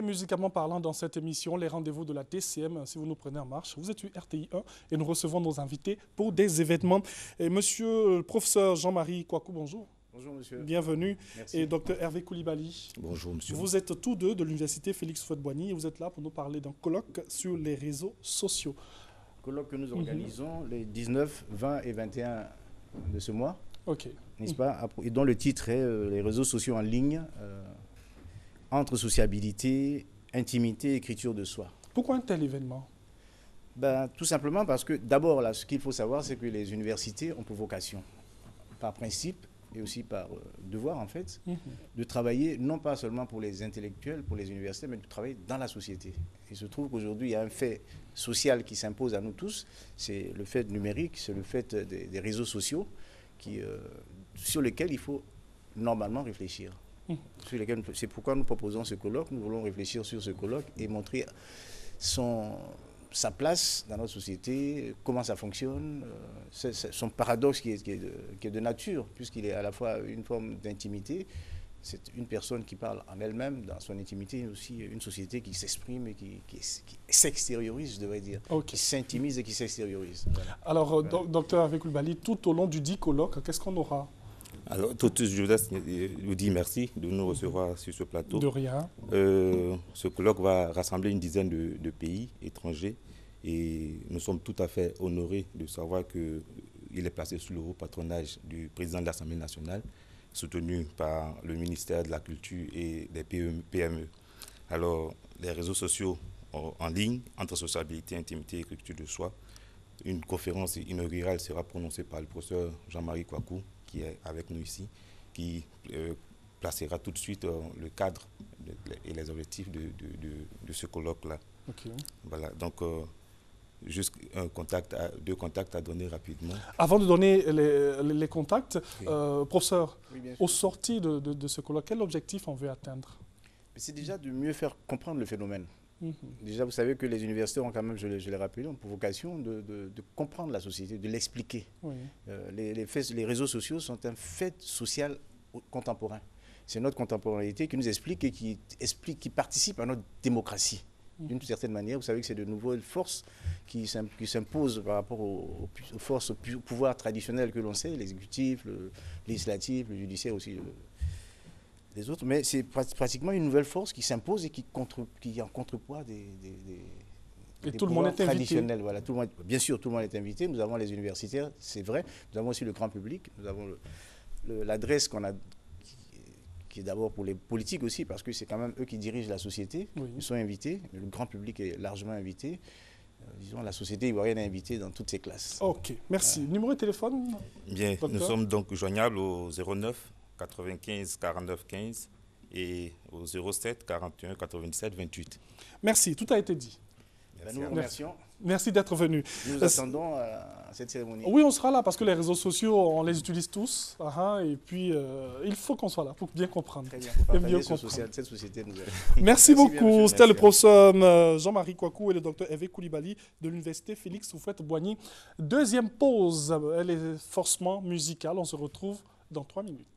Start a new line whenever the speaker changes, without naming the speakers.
musicalement parlant dans cette émission, les rendez-vous de la TCM, si vous nous prenez en marche. Vous êtes sur RTI 1 et nous recevons nos invités pour des événements. Et monsieur le professeur Jean-Marie Kouakou, bonjour.
Bonjour monsieur.
Bienvenue.
Merci.
Et docteur Hervé Koulibaly.
Bonjour monsieur.
Vous êtes tous deux de l'université Félix Houphouët-Boigny et vous êtes là pour nous parler d'un colloque sur les réseaux sociaux.
Colloque que nous organisons les 19, 20 et 21 de ce mois.
Ok.
N'est-ce pas? Et dont le titre est les réseaux sociaux en ligne, entre sociabilité, intimité, écriture de soi.
Pourquoi un tel événement?
Tout simplement parce que d'abord, là, ce qu'il faut savoir, c'est que les universités ont pour vocation, par principe et aussi par devoir en fait, de travailler non pas seulement pour les intellectuels, pour les universités, mais de travailler dans la société. Il se trouve qu'aujourd'hui, il y a un fait social qui s'impose à nous tous, c'est le fait numérique, c'est le fait des réseaux sociaux sur lesquels il faut normalement réfléchir. C'est pourquoi nous proposons ce colloque, nous voulons réfléchir sur ce colloque et montrer sa place dans notre société, comment ça fonctionne, son paradoxe qui est de nature, puisqu'il est à la fois une forme d'intimité, c'est une personne qui parle en elle-même, dans son intimité, et aussi une société qui s'exprime et qui s'extériorise, je devrais dire, qui s'intimise et qui s'extériorise. Voilà.
Alors, docteur Hervé Koulibaly, tout au long du dit colloque, qu'est-ce qu'on aura?
Alors, je vous dis merci de nous recevoir sur ce plateau.
De rien.
Ce colloque va rassembler une dizaine de pays étrangers et nous sommes tout à fait honorés de savoir qu'il est placé sous le haut patronage du président de l'Assemblée nationale, soutenu par le ministère de la Culture et des PME. Alors, les réseaux sociaux en ligne, entre sociabilité, intimité et écriture de soi. Une conférence inaugurale sera prononcée par le professeur Jean-Marie Kouakou, qui est avec nous ici, qui placera tout de suite le cadre et les objectifs de ce colloque-là.
Okay.
Voilà, donc juste deux contacts à donner rapidement.
Avant de donner les contacts,
Oui.
Professeur,
Oui, bien sûr.
au sorti de ce colloque, quel objectif on veut atteindre?
C'est déjà de mieux faire comprendre le phénomène. Déjà, vous savez que les universités ont quand même, je l'ai rappelé, ont pour vocation de comprendre la société, de l'expliquer. Oui. Les réseaux sociaux sont un fait social contemporain. C'est notre contemporanéité qui nous explique et qui participe à notre démocratie. D'une certaine manière, vous savez que c'est de nouvelles forces qui s'imposent par rapport aux forces, au pouvoir traditionnel que l'on sait, l'exécutif, le législatif, le judiciaire aussi, les autres, mais c'est pratiquement une nouvelle force qui s'impose et qui est en contrepoids des
tout le monde est
traditionnels. Voilà, bien sûr, tout le monde est invité. Nous avons les universitaires, c'est vrai. Nous avons aussi le grand public. Nous avons l'adresse qui est d'abord pour les politiques aussi, parce que c'est quand même eux qui dirigent la société. Oui. Ils sont invités, mais le grand public est largement invité. Disons, la société ivoirienne est invitée dans toutes ses classes.
Ok, merci. Numéro de téléphone?
Bien,
docteur?
Nous sommes donc joignables au 09 95 49 15 et au 07 41 97 28.
Merci, tout a été dit.
Nous vous remercions.
Merci d'être venu.
Nous attendons à cette cérémonie.
Oui, on sera là parce que les réseaux sociaux, on les utilise tous. Et puis, il faut qu'on soit là pour bien comprendre.
Très bien, pour partager cette société nouvelle.
Merci beaucoup. C'était le professeur Jean-Marie Kouakou et le docteur Hervé Koulibaly de l'université Félix Houphouët-Boigny. Deuxième pause, elle est forcément musicale. On se retrouve dans 3 minutes.